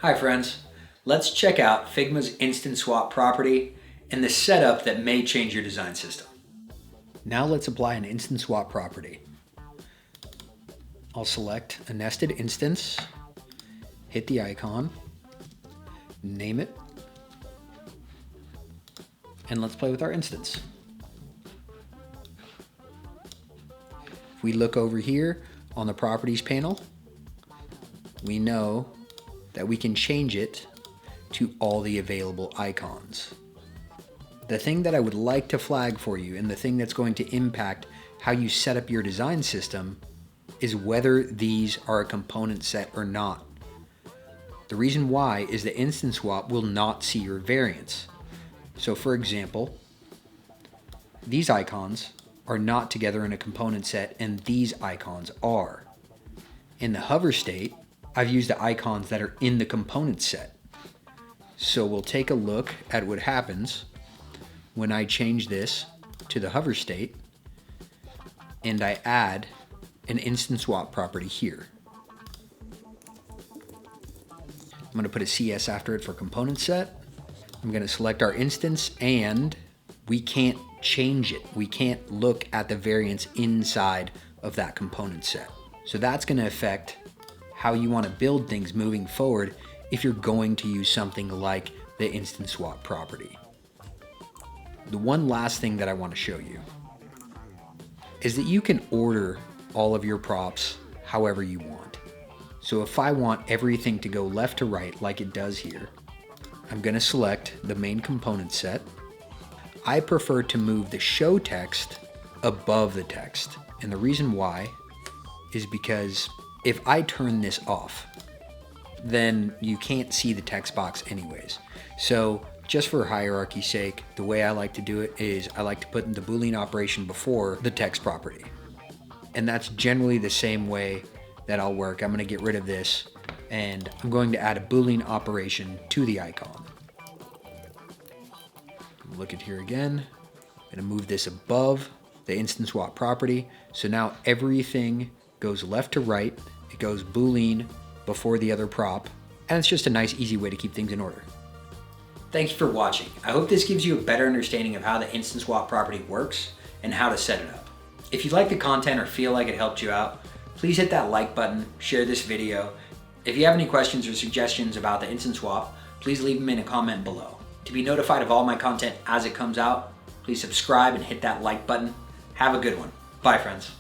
Hi friends, let's check out Figma's instant swap property and the setup that may change your design system. Now let's apply an instant swap property. I'll select a nested instance, hit the icon, name it, and let's play with our instance. If we look over here on the properties panel, we know that we can change it to all the available icons. The thing that I would like to flag for you, and the thing that's going to impact how you set up your design system, is whether these are a component set or not. The reason why is the instant swap will not see your variants. So for example, these icons are not together in a component set and these icons are. In the hover state, I've used the icons that are in the component set. So we'll take a look at what happens when I change this to the hover state and I add an instant swap property here. I'm going to put a CS after it for component set. I'm going to select our instance and we can't change it. We can't look at the variants inside of that component set. So that's going to affect how you want to build things moving forward if you're going to use something like the instant swap property. The one last thing that I want to show you is that you can order all of your props however you want. So if I want everything to go left to right like it does here, I'm going to select the main component set. I prefer to move the show text above the text. And the reason why is because if I turn this off, then you can't see the text box anyways. So just for hierarchy's sake, the way I like to do it is I like to put the Boolean operation before the text property. And that's generally the same way that I'll work. I'm going to get rid of this and I'm going to add a Boolean operation to the icon. Look at here again. I'm going to move this above the instant swap property. So now everything goes left to right. It goes Boolean before the other prop. And it's just a nice, easy way to keep things in order. Thank you for watching. I hope this gives you a better understanding of how the instant swap property works and how to set it up. If you like the content or feel like it helped you out, please hit that like button, share this video. If you have any questions or suggestions about the instant swap, please leave them in a comment below. To be notified of all my content as it comes out, please subscribe and hit that like button. Have a good one. Bye, friends.